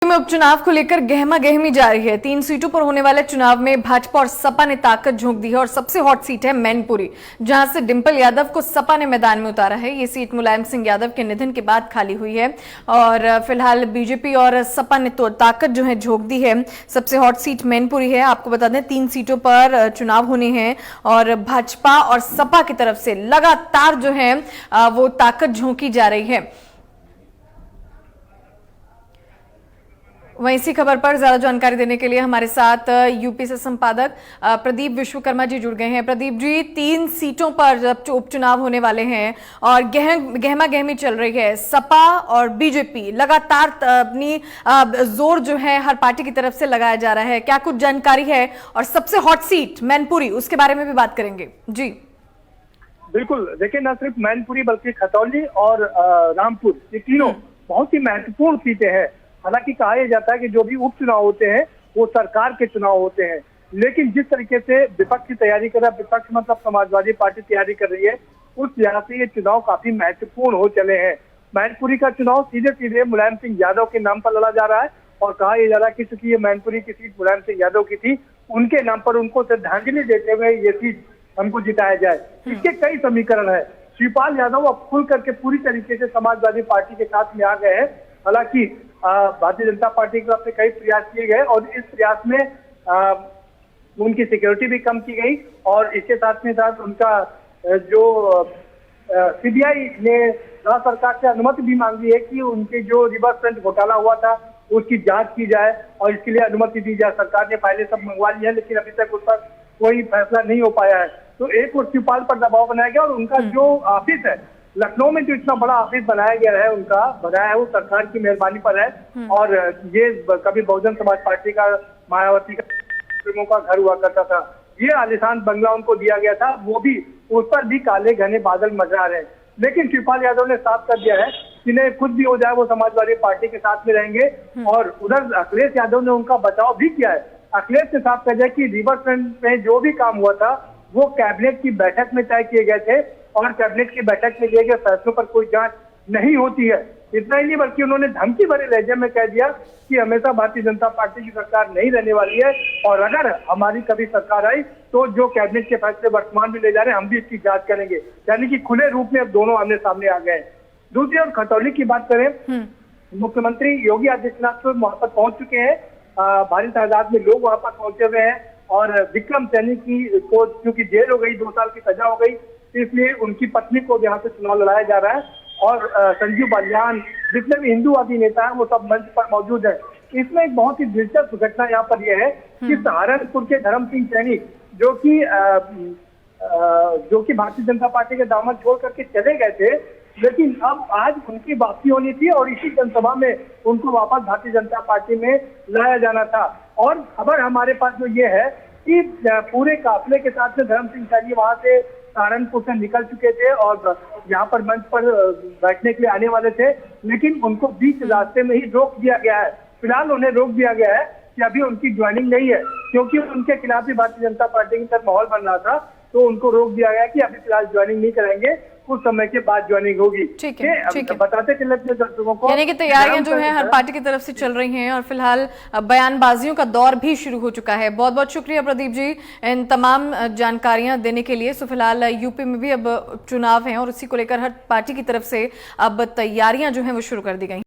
में उपचुनाव को लेकर गहमा गहमी जारी है। 3 सीटों पर होने वाले चुनाव में भाजपा और सपा ने ताकत झोंक दी है और सबसे हॉट सीट है मैनपुरी, जहां से डिंपल यादव को सपा ने मैदान में उतारा है। ये सीट मुलायम सिंह यादव के निधन के बाद खाली हुई है और फिलहाल बीजेपी और सपा ने तो ताकत जो है झोंक दी है। सबसे हॉट सीट मैनपुरी है। आपको बता दें 3 सीटों पर चुनाव होने हैं और भाजपा और सपा की तरफ से लगातार जो है वो ताकत झोंकी जा रही है। वहीं इसी खबर पर ज्यादा जानकारी देने के लिए हमारे साथ यूपी से संपादक प्रदीप विश्वकर्मा जी जुड़ गए हैं। प्रदीप जी, 3 सीटों पर उपचुनाव होने वाले हैं और गहमा गहमी चल रही है। सपा और बीजेपी लगातार अपनी जोर जो है हर पार्टी की तरफ से लगाया जा रहा है। क्या कुछ जानकारी है? और सबसे हॉट सीट मैनपुरी, उसके बारे में भी बात करेंगे जी। बिल्कुल, देखिए न सिर्फ मैनपुरी बल्कि खतौली और रामपुर, ये तीनों बहुत ही महत्वपूर्ण सीटें हैं। हालांकि कहा यह जाता है कि जो भी उपचुनाव होते हैं वो सरकार के चुनाव होते हैं, लेकिन जिस तरीके से विपक्ष की तैयारी कर रहा है, विपक्ष मतलब समाजवादी पार्टी तैयारी कर रही है, उस लिहाज से ये चुनाव काफी महत्वपूर्ण हो चले हैं। मैनपुरी का चुनाव सीधे सीधे मुलायम सिंह यादव के नाम पर लड़ा जा रहा है और कहा यह जा रहा है कि चूंकि ये मैनपुरी की सीट मुलायम सिंह यादव की थी, उनके नाम पर उनको श्रद्धांजलि देते हुए ये सीट हमको जिताया जाए। इसके कई समीकरण है। शिवपाल यादव अब खुल करके पूरी तरीके से समाजवादी पार्टी के साथ में आ गए हैं। हालांकि भारतीय जनता पार्टी की तरफ से कई प्रयास किए गए और इस प्रयास में उनकी सिक्योरिटी भी कम की गई और इसके साथ में साथ उनका जो सीबीआई ने राज्य सरकार से अनुमति भी मांगी है कि उनके जो रिवर फ्रंट घोटाला हुआ था उसकी जांच की जाए और इसके लिए अनुमति दी जाए। सरकार ने फाइलें सब मंगवा ली है, लेकिन अभी तक उस पर कोई फैसला नहीं हो पाया है। तो एक और शिवपाल पर दबाव बनाया गया और उनका जो ऑफिस है लखनऊ में, जो इतना बड़ा ऑफिस बनाया गया है, उनका बनाया है वो सरकार की मेहरबानी पर है। और ये कभी बहुजन समाज पार्टी का, मायावती का घर हुआ करता था। ये आलिशान बंगला उनको दिया गया था, वो भी उस पर भी काले घने बादल मंडरा रहे हैं। लेकिन शिवपाल यादव ने साफ कर दिया है कि नहीं, कुछ भी हो जाए वो समाजवादी पार्टी के साथ में रहेंगे। और उधर अखिलेश यादव ने उनका बचाव भी किया है। अखिलेश ने साफ कर दिया कि रिवर फ्रंट में जो भी काम हुआ था वो कैबिनेट की बैठक में तय किए गए थे और कैबिनेट की बैठक में लिए गए फैसलों पर कोई जांच नहीं होती है। इतना ही नहीं बल्कि उन्होंने धमकी भरे लहजे में कह दिया कि हमेशा भारतीय जनता पार्टी की सरकार नहीं रहने वाली है और अगर हमारी कभी सरकार आई तो जो कैबिनेट के फैसले वर्तमान में ले जा रहे हैं हम भी इसकी जांच करेंगे। यानी कि खुले रूप में अब दोनों आमने सामने आ गए। दूसरी ओर खतौली की बात करें, मुख्यमंत्री योगी आदित्यनाथ तो वहां पर पहुंच चुके हैं। भारी तादाद में लोग वहां पर पहुंचे हुए हैं और विक्रम सैनी को क्योंकि जेल हो गई, 2 साल की सजा हो गई, इसलिए उनकी पत्नी को यहाँ से चुनाव लड़ाया जा रहा है। और संजीव बालियान, जितने भी हिंदूवादी नेता हैं वो सब मंच पर मौजूद है। इसमें एक बहुत ही दिलचस्प घटना यहाँ पर यह है कि सहारनपुर के धर्म सिंह सैनी जो कि भारतीय जनता पार्टी के दामन छोड़ करके चले गए थे, लेकिन अब आज उनकी वापसी होनी थी और इसी जनसभा में उनको वापस भारतीय जनता पार्टी में लाया जाना था। और खबर हमारे पास जो ये है कि पूरे काफिले के साथ में धर्म सिंह सैनी वहां से सहारनपुर से निकल चुके थे और यहाँ पर मंच पर बैठने के लिए आने वाले थे, लेकिन उनको बीच रास्ते में ही रोक दिया गया है। फिलहाल उन्हें रोक दिया गया है कि अभी उनकी ज्वाइनिंग नहीं है, क्योंकि उनके खिलाफ भी भारतीय जनता पार्टी की तरफ माहौल बन रहा था। तो उनको रोक दिया गया कि अभी फिलहाल ज्वाइनिंग नहीं करेंगे, कुछ समय के बाद ज्वाइनिंग होगी। ठीक है। बताते चले अपने दर्शकों को, यानी कि तैयारियां जो है हर पार्टी की तरफ से चल रही हैं और फिलहाल बयानबाजियों का दौर भी शुरू हो चुका है। बहुत बहुत शुक्रिया प्रदीप जी इन तमाम जानकारियां देने के लिए। सो फिलहाल यूपी में भी अब चुनाव है और इसी को लेकर हर पार्टी की तरफ से अब तैयारियां जो है वो शुरू कर दी गई।